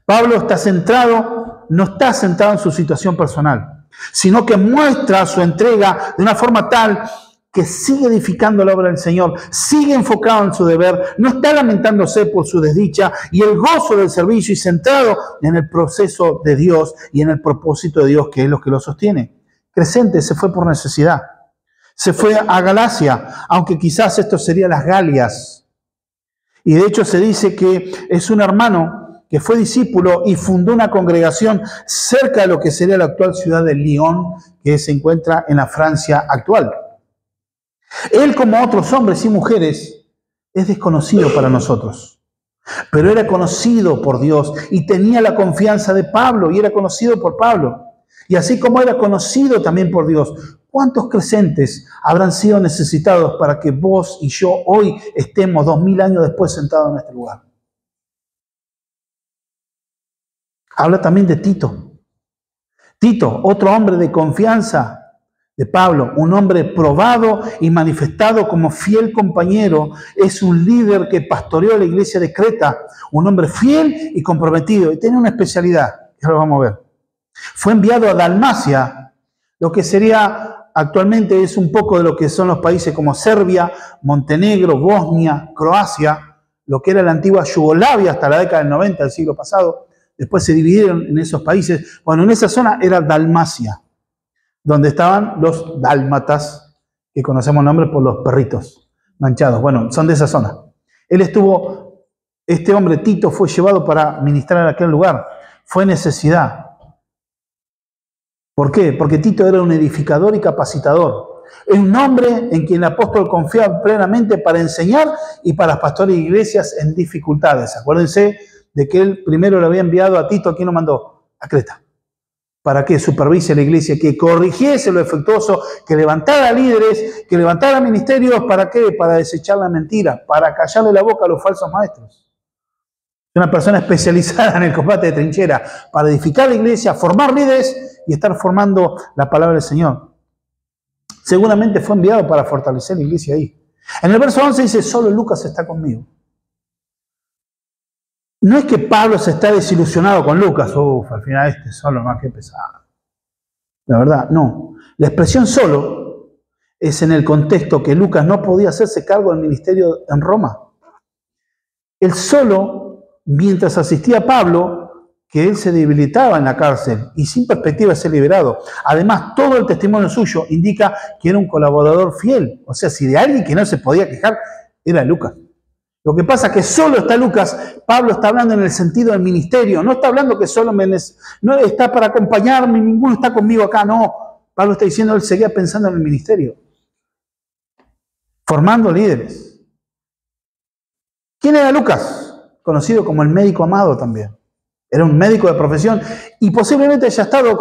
Pablo no está centrado en su situación personal, sino que muestra su entrega de una forma tal que sigue edificando la obra del Señor, sigue enfocado en su deber, no está lamentándose por su desdicha y el gozo del servicio y centrado en el proceso de Dios y en el propósito de Dios, que es lo que lo sostiene. Crescente se fue por necesidad, se fue a Galacia, aunque quizás esto sería las Galias. Y de hecho se dice que es un hermano que fue discípulo y fundó una congregación cerca de lo que sería la actual ciudad de Lyon, que se encuentra en la Francia actual. Él, como otros hombres y mujeres, es desconocido para nosotros, pero era conocido por Dios y tenía la confianza de Pablo y era conocido por Pablo. Y así como era conocido también por Dios, ¿cuántos creyentes habrán sido necesitados para que vos y yo hoy estemos 2000 años después sentados en este lugar? Habla también de Tito. Tito, otro hombre de confianza de Pablo, un hombre probado y manifestado como fiel compañero, es un líder que pastoreó la iglesia de Creta, un hombre fiel y comprometido, y tiene una especialidad, que lo vamos a ver. Fue enviado a Dalmacia, lo que sería actualmente es un poco de lo que son los países como Serbia, Montenegro, Bosnia, Croacia, lo que era la antigua Yugoslavia hasta la década del 90 del siglo pasado. Después se dividieron en esos países. Bueno, en esa zona era Dalmacia, donde estaban los dálmatas, que conocemos el nombre por los perritos manchados. Bueno, son de esa zona. Este hombre Tito fue llevado para ministrar en aquel lugar. Fue necesidad. ¿Por qué? Porque Tito era un edificador y capacitador. Es un hombre en quien el apóstol confiaba plenamente para enseñar y para pastorear iglesias en dificultades. Acuérdense de que él primero le había enviado a Tito, ¿a quién lo mandó? A Creta. Para que supervise la iglesia, que corrigiese lo defectuoso, que levantara líderes, que levantara ministerios, ¿para qué? Para desechar la mentira, para callarle la boca a los falsos maestros. Una persona especializada en el combate de trinchera, para edificar la iglesia, formar líderes y estar formando la palabra del Señor. Seguramente fue enviado para fortalecer la iglesia ahí. En el verso 11 dice, solo Lucas está conmigo. No es que Pablo se está desilusionado con Lucas, al final solo más que pesado. La verdad, no. La expresión solo es en el contexto que Lucas no podía hacerse cargo del ministerio en Roma. Él solo, mientras asistía a Pablo, que él se debilitaba en la cárcel y sin perspectiva de ser liberado. Además, todo el testimonio suyo indica que era un colaborador fiel. O sea, si de alguien que no se podía quejar, era Lucas. Lo que pasa es que solo está Lucas. Pablo está hablando en el sentido del ministerio. No está hablando que solo no está para acompañarme, ninguno está conmigo acá. No, Pablo está diciendo, él seguía pensando en el ministerio. Formando líderes. ¿Quién era Lucas? Conocido como el médico amado también. Era un médico de profesión y posiblemente haya estado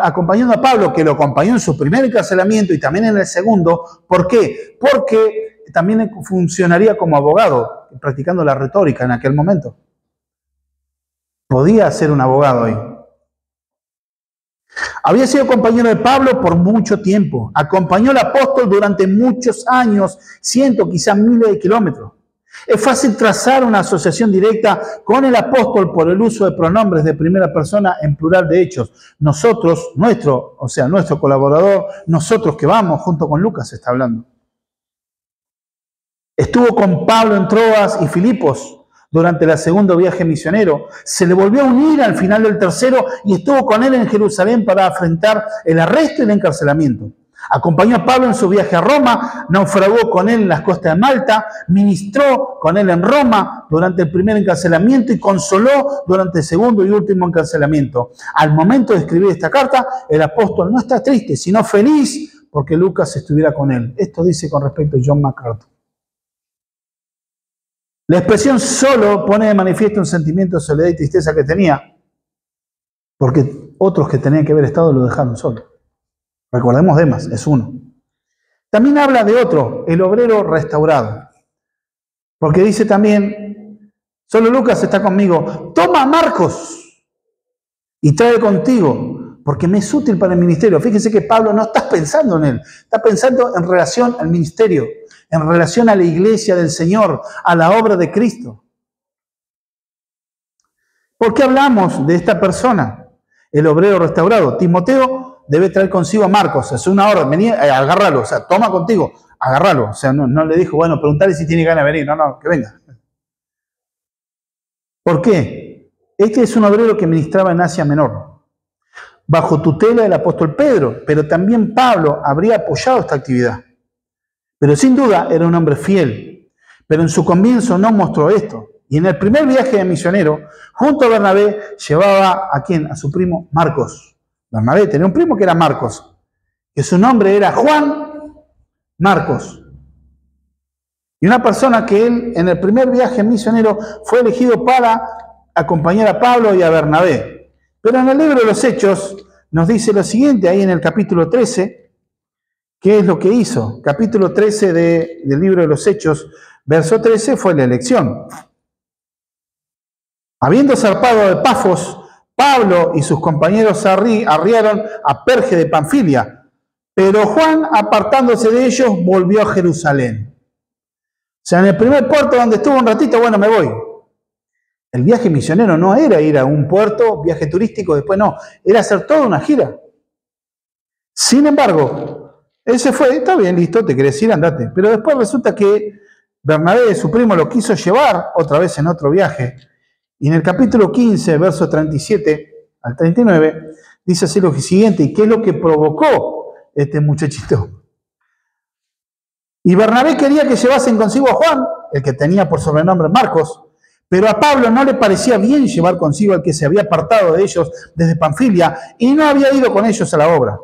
acompañando a Pablo, que lo acompañó en su primer encarcelamiento y también en el segundo. ¿Por qué? Porque también funcionaría como abogado, practicando la retórica en aquel momento. Podía ser un abogado ahí. Había sido compañero de Pablo por mucho tiempo. Acompañó al apóstol durante muchos años, cientos, quizás miles de kilómetros. Es fácil trazar una asociación directa con el apóstol por el uso de pronombres de primera persona en plural de hechos. Nosotros, nuestro colaborador, nosotros que vamos junto con Lucas, está hablando. Estuvo con Pablo en Troas y Filipos durante el segundo viaje misionero. Se le volvió a unir al final del tercero y estuvo con él en Jerusalén para afrontar el arresto y el encarcelamiento. Acompañó a Pablo en su viaje a Roma, naufragó con él en las costas de Malta, ministró con él en Roma durante el primer encarcelamiento y consoló durante el segundo y último encarcelamiento. Al momento de escribir esta carta, el apóstol no está triste, sino feliz porque Lucas estuviera con él. Esto dice con respecto a John MacArthur. La expresión solo pone de manifiesto un sentimiento de soledad y tristeza que tenía, porque otros que tenían que haber estado lo dejaron solo. Recordemos Demas, es uno. También habla de otro, el obrero restaurado. Porque dice también, solo Lucas está conmigo, toma a Marcos y trae contigo, porque me es útil para el ministerio. Fíjense que Pablo no está pensando en él, está pensando en relación al ministerio, en relación a la iglesia del Señor, a la obra de Cristo. ¿Por qué hablamos de esta persona, el obrero restaurado? Timoteo debe traer consigo a Marcos, es una orden, vení, agárralo, o sea, toma contigo, agárralo. O sea, no le dijo, bueno, preguntarle si tiene ganas de venir, no, que venga. ¿Por qué? Este es un obrero que ministraba en Asia Menor, bajo tutela del apóstol Pedro, pero también Pablo habría apoyado esta actividad. Pero sin duda era un hombre fiel, pero en su comienzo no mostró esto. Y en el primer viaje de misionero, junto a Bernabé, llevaba ¿a quién? A su primo Marcos. Bernabé tenía un primo que era Marcos, que su nombre era Juan Marcos. Y una persona que él en el primer viaje misionero fue elegido para acompañar a Pablo y a Bernabé. Pero en el libro de los Hechos nos dice lo siguiente, ahí en el capítulo 13, ¿qué es lo que hizo? Capítulo 13 del libro de los Hechos, verso 13 fue la elección. Habiendo zarpado de Pafos, Pablo y sus compañeros arriaron a Perge de Panfilia, pero Juan, apartándose de ellos, volvió a Jerusalén. O sea, en el primer puerto donde estuvo un ratito, bueno, me voy. El viaje misionero no era ir a un puerto, viaje turístico, después no, era hacer toda una gira. Sin embargo, él se fue, está bien, listo, te querés ir, andate. Pero después resulta que Bernabé, su primo, lo quiso llevar otra vez en otro viaje. Y en el capítulo 15, versos 37 al 39, dice así lo siguiente, ¿y qué es lo que provocó este muchachito? Y Bernabé quería que llevasen consigo a Juan, el que tenía por sobrenombre Marcos, pero a Pablo no le parecía bien llevar consigo al que se había apartado de ellos desde Panfilia y no había ido con ellos a la obra.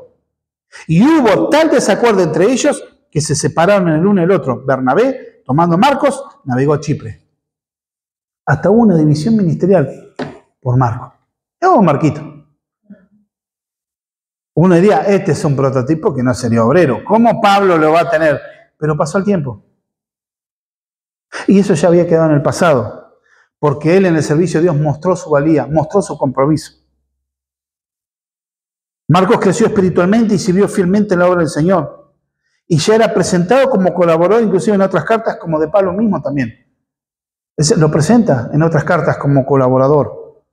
Y hubo tal desacuerdo entre ellos que se separaron el uno y el otro. Bernabé, tomando Marcos, navegó a Chipre. Hasta hubo una división ministerial por Marcos. O Marquito. Uno diría, este es un prototipo que no sería obrero. ¿Cómo Pablo lo va a tener? Pero pasó el tiempo. Y eso ya había quedado en el pasado. Porque él en el servicio de Dios mostró su valía, mostró su compromiso. Marcos creció espiritualmente y sirvió fielmente en la obra del Señor. Y ya era presentado como colaborador, inclusive en otras cartas, como de Pablo mismo también. Lo presenta en otras cartas como colaborador.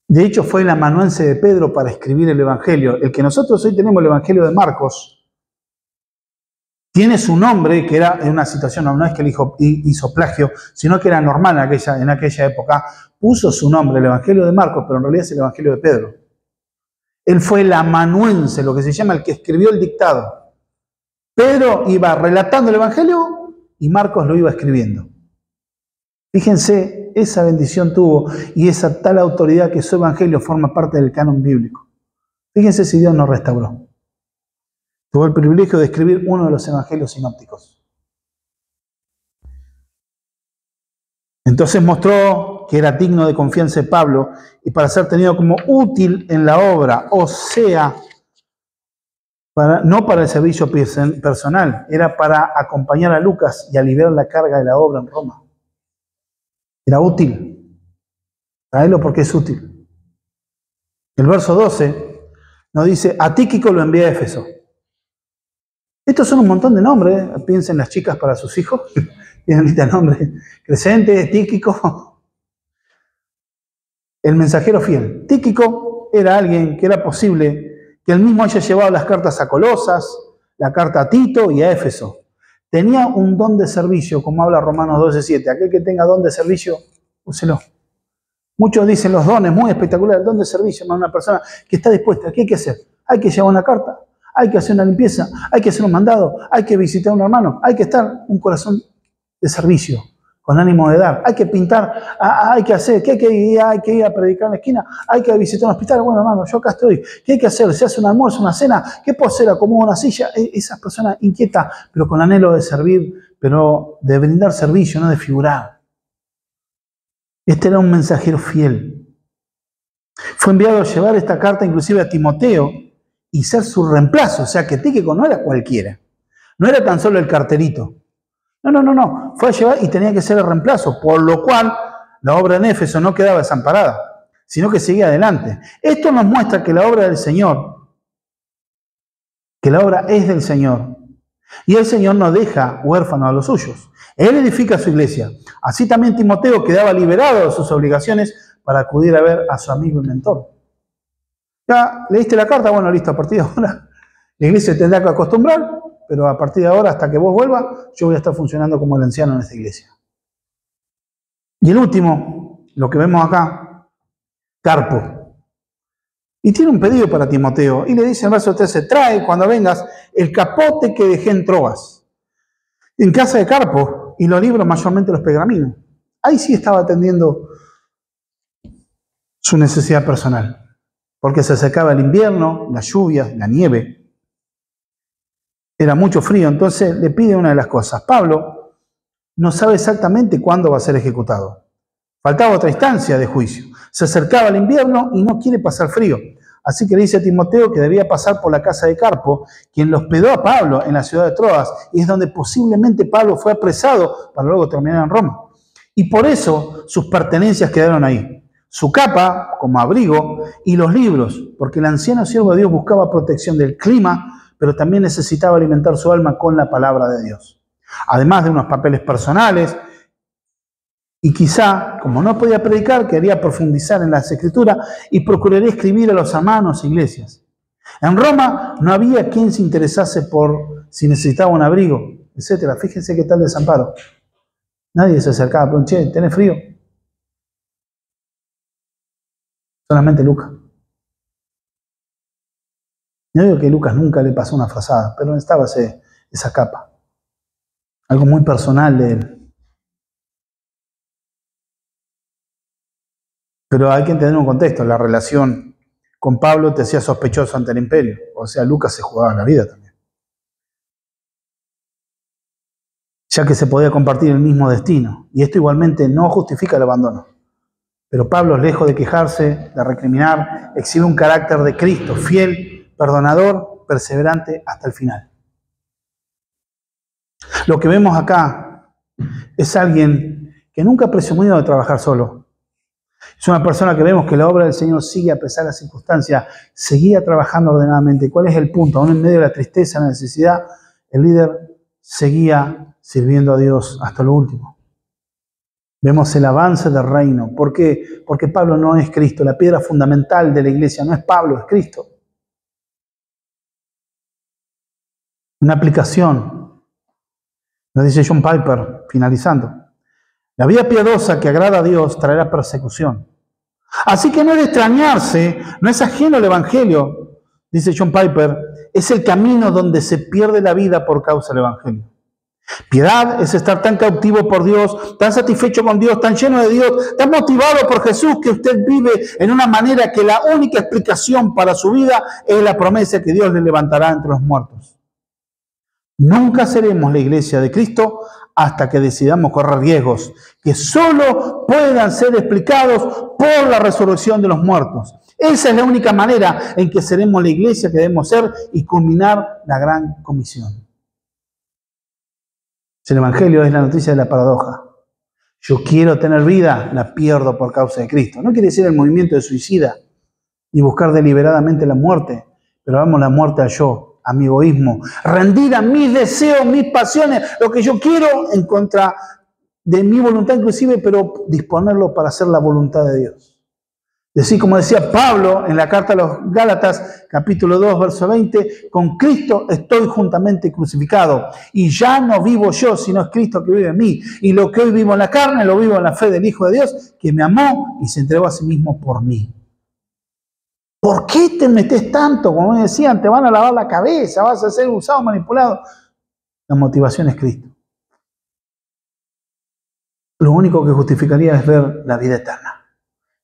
De hecho, fue el amanuense de Pedro para escribir el Evangelio. El que nosotros hoy tenemos, el Evangelio de Marcos, Tiene su nombre, que era en una situación, no es que el hijo hizo plagio, sino que era normal en aquella época. Puso su nombre, el Evangelio de Marcos, pero en realidad es el Evangelio de Pedro. Él fue el amanuense, lo que se llama el que escribió el dictado. Pedro iba relatando el Evangelio y Marcos lo iba escribiendo. Fíjense, esa bendición tuvo y esa tal autoridad que su Evangelio forma parte del canon bíblico. Fíjense si Dios nos restauró. Tuvo el privilegio de escribir uno de los evangelios sinópticos. Entonces mostró que era digno de confianza de Pablo y para ser tenido como útil en la obra, o sea, no para el servicio personal, era para acompañar a Lucas y aliviar la carga de la obra en Roma. Era útil. Traelo porque es útil. El verso 12 nos dice, a Tíquico lo envié a Éfeso. Estos son un montón de nombres, piensen las chicas para sus hijos, tienen lista de nombres, Crescente, Tíquico. El mensajero fiel. Tíquico era alguien que era posible que él mismo haya llevado las cartas a Colosas, la carta a Tito y a Éfeso. Tenía un don de servicio, como habla Romanos 12:7. Aquel que tenga don de servicio, úselo. Muchos dicen los dones, muy espectacular, el don de servicio, una persona que está dispuesta. ¿Qué hay que hacer? Hay que llevar una carta. Hay que hacer una limpieza, hay que hacer un mandado, hay que visitar a un hermano, hay que estar un corazón de servicio, con ánimo de dar, hay que pintar, hay que hacer, ¿qué hay que ir a predicar en la esquina? Hay que visitar un hospital, bueno hermano, yo acá estoy, ¿qué hay que hacer? ¿Se hace un almuerzo, una cena? ¿Qué puedo hacer? ¿Acomodo una silla? Esas personas inquietas, pero con anhelo de servir, pero de brindar servicio, no de figurar. Este era un mensajero fiel. Fue enviado a llevar esta carta inclusive a Timoteo, y ser su reemplazo, o sea que Tíquico no era cualquiera, no era tan solo el carterito, no, fue a llevar y tenía que ser el reemplazo, por lo cual la obra en Éfeso no quedaba desamparada, sino que seguía adelante. Esto nos muestra que la obra del Señor, que la obra es del Señor, y el Señor no deja huérfano a los suyos, Él edifica su iglesia. Así también Timoteo quedaba liberado de sus obligaciones para acudir a ver a su amigo y mentor. Ya leíste la carta, bueno, listo, a partir de ahora la iglesia tendrá que acostumbrar, pero a partir de ahora, hasta que vos vuelvas, yo voy a estar funcionando como el anciano en esta iglesia. Y el último, lo que vemos acá, Carpo. Y tiene un pedido para Timoteo, y le dice en el verso 13, trae cuando vengas el capote que dejé en Troas, en casa de Carpo, y lo libro mayormente los pergaminos. Ahí sí estaba atendiendo su necesidad personal. Porque se acercaba el invierno, las lluvias, la nieve. Era mucho frío, entonces le pide una de las cosas. Pablo no sabe exactamente cuándo va a ser ejecutado. Faltaba otra instancia de juicio. Se acercaba el invierno y no quiere pasar frío. Así que le dice a Timoteo que debía pasar por la casa de Carpo, quien lo hospedó a Pablo en la ciudad de Troas, y es donde posiblemente Pablo fue apresado para luego terminar en Roma. Y por eso sus pertenencias quedaron ahí. Su capa como abrigo y los libros, porque el anciano siervo de Dios buscaba protección del clima, pero también necesitaba alimentar su alma con la palabra de Dios. Además de unos papeles personales, y quizá, como no podía predicar, quería profundizar en las escrituras y procuraría escribir a los hermanos e iglesias. En Roma no había quien se interesase por si necesitaba un abrigo, etc. Fíjense qué tal desamparo. Nadie se acercaba, pero che, ¿tenés frío? Solamente Lucas. No digo que Lucas nunca le pasó una frazada, pero necesitaba esa capa. Algo muy personal de él. Pero hay que entender un contexto. La relación con Pablo te hacía sospechoso ante el imperio. O sea, Lucas se jugaba la vida también. Ya que se podía compartir el mismo destino. Y esto igualmente no justifica el abandono. Pero Pablo, lejos de quejarse, de recriminar, exhibe un carácter de Cristo, fiel, perdonador, perseverante hasta el final. Lo que vemos acá es alguien que nunca ha presumido de trabajar solo. Es una persona que vemos que la obra del Señor sigue a pesar de las circunstancias, seguía trabajando ordenadamente. ¿Cuál es el punto? Aún en medio de la tristeza, la necesidad, el líder seguía sirviendo a Dios hasta lo último. Vemos el avance del reino. ¿Por qué? Porque Pablo no es Cristo. La piedra fundamental de la iglesia no es Pablo, es Cristo. Una aplicación. Nos dice John Piper, finalizando. La vida piadosa que agrada a Dios traerá persecución. Así que no es de extrañarse, no es ajeno al Evangelio, dice John Piper, es el camino donde se pierde la vida por causa del Evangelio. Piedad es estar tan cautivo por Dios, tan satisfecho con Dios, tan lleno de Dios, tan motivado por Jesús que usted vive en una manera que la única explicación para su vida es la promesa que Dios le levantará entre los muertos. Nunca seremos la iglesia de Cristo hasta que decidamos correr riesgos que solo puedan ser explicados por la resurrección de los muertos. Esa es la única manera en que seremos la iglesia que debemos ser y culminar la gran comisión. El Evangelio es la noticia de la paradoja. Yo quiero tener vida, la pierdo por causa de Cristo. No quiere decir el movimiento de suicida ni buscar deliberadamente la muerte, pero vamos la muerte al yo, a mi egoísmo, rendir a mis deseos, mis pasiones, lo que yo quiero en contra de mi voluntad inclusive, pero disponerlo para hacer la voluntad de Dios. Decir, como decía Pablo en la carta a los Gálatas, capítulo 2, verso 20, con Cristo estoy juntamente crucificado, y ya no vivo yo, sino es Cristo que vive en mí. Y lo que hoy vivo en la carne, lo vivo en la fe del Hijo de Dios, que me amó y se entregó a sí mismo por mí. ¿Por qué te metes tanto? Como me decían, te van a lavar la cabeza, vas a ser usado, manipulado. La motivación es Cristo. Lo único que justificaría es ver la vida eterna.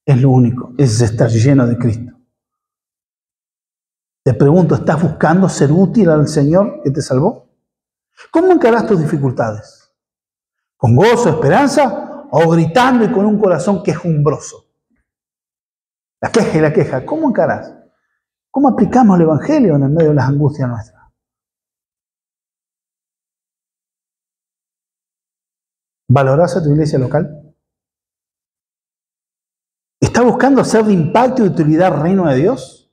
Es lo único, es estar lleno de Cristo. Te pregunto, ¿estás buscando ser útil al Señor que te salvó? ¿Cómo encarás tus dificultades? ¿Con gozo, esperanza o gritando y con un corazón quejumbroso? La queja y la queja, ¿cómo encarás? ¿Cómo aplicamos el Evangelio en el medio de las angustias nuestras? ¿Valorás a tu iglesia local? ¿Estás buscando ser de impacto y utilidad al reino de Dios?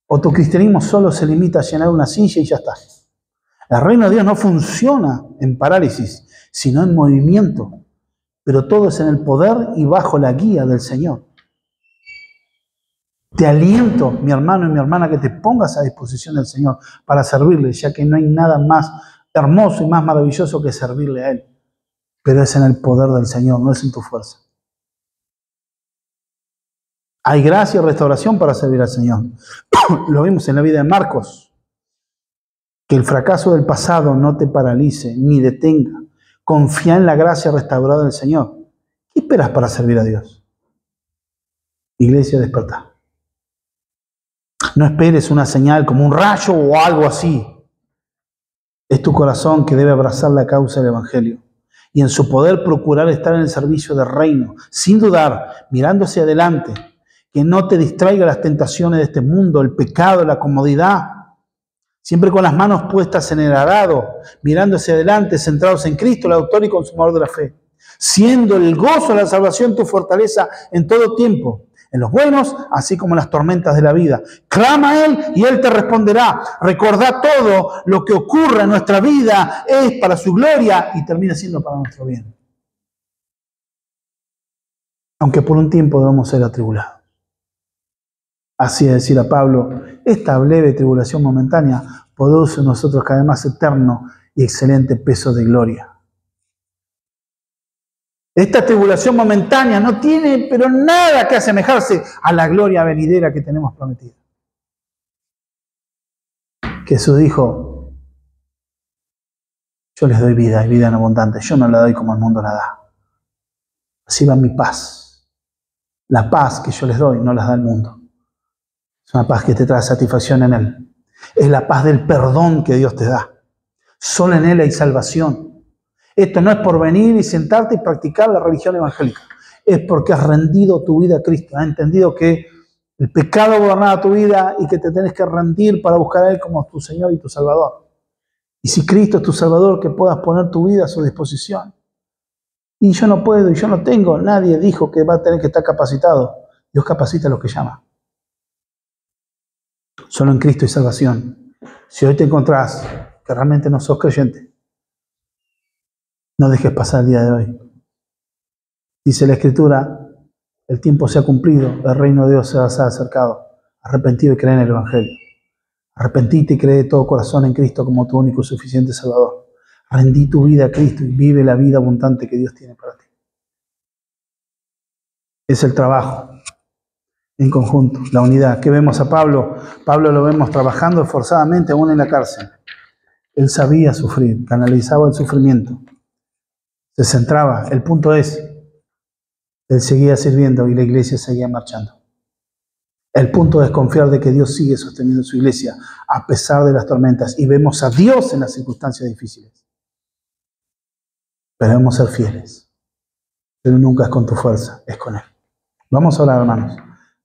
¿O tu cristianismo solo se limita a llenar una silla y ya está? El reino de Dios no funciona en parálisis, sino en movimiento. Pero todo es en el poder y bajo la guía del Señor. Te aliento, mi hermano y mi hermana, que te pongas a disposición del Señor para servirle, ya que no hay nada más hermoso y más maravilloso que servirle a Él. Pero es en el poder del Señor, no es en tu fuerza. Hay gracia y restauración para servir al Señor. Lo vimos en la vida de Marcos. Que el fracaso del pasado no te paralice ni detenga. Confía en la gracia restaurada del Señor. ¿Qué esperas para servir a Dios? Iglesia, despertá. No esperes una señal como un rayo o algo así. Es tu corazón que debe abrazar la causa del Evangelio y en su poder procurar estar en el servicio del reino, sin dudar, mirando hacia adelante. Que no te distraiga las tentaciones de este mundo, el pecado, la comodidad. Siempre con las manos puestas en el arado, mirando hacia adelante, centrados en Cristo, el autor y consumador de la fe. Siendo el gozo de la salvación tu fortaleza en todo tiempo, en los buenos, así como en las tormentas de la vida. Clama a Él y Él te responderá. Recordá todo lo que ocurre en nuestra vida es para su gloria y termina siendo para nuestro bien. Aunque por un tiempo debemos ser atribulados. Así es decir a Pablo, esta breve tribulación momentánea produce en nosotros cada vez más eterno y excelente peso de gloria. Esta tribulación momentánea no tiene pero nada que asemejarse a la gloria venidera que tenemos prometida. Jesús dijo, yo les doy vida y vida en abundante, yo no la doy como el mundo la da. Así va mi paz. La paz que yo les doy no las da el mundo. Es una paz que te trae satisfacción en Él. Es la paz del perdón que Dios te da. Solo en Él hay salvación. Esto no es por venir y sentarte y practicar la religión evangélica. Es porque has rendido tu vida a Cristo. Has entendido que el pecado gobernaba tu vida y que te tenés que rendir para buscar a Él como tu Señor y tu Salvador. Y si Cristo es tu Salvador, que puedas poner tu vida a su disposición. Y yo no puedo y yo no tengo. Nadie dijo que va a tener que estar capacitado. Dios capacita a los que llama. Solo en Cristo hay salvación. Si hoy te encontrás que realmente no sos creyente, no dejes pasar el día de hoy. Dice la Escritura, el tiempo se ha cumplido, el reino de Dios se ha acercado. Arrepentido y cree en el Evangelio. Arrepentite y cree de todo corazón en Cristo como tu único y suficiente Salvador. Rendí tu vida a Cristo y vive la vida abundante que Dios tiene para ti. Es el trabajo en conjunto, la unidad. ¿Qué vemos a Pablo? Pablo lo vemos trabajando esforzadamente aún en la cárcel. Él sabía sufrir, canalizaba el sufrimiento, se centraba. El punto es, él seguía sirviendo y la iglesia seguía marchando. El punto es confiar de que Dios sigue sosteniendo su iglesia a pesar de las tormentas y vemos a Dios en las circunstancias difíciles. Pero debemos ser fieles. Pero nunca es con tu fuerza, es con Él. Vamos a orar, hermanos.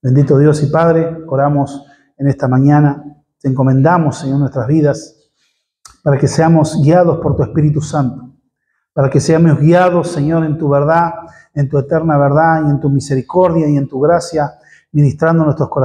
Bendito Dios y Padre, oramos en esta mañana. Te encomendamos, Señor, nuestras vidas para que seamos guiados por tu Espíritu Santo. Para que seamos guiados, Señor, en tu verdad, en tu eterna verdad y en tu misericordia y en tu gracia, ministrando nuestros corazones.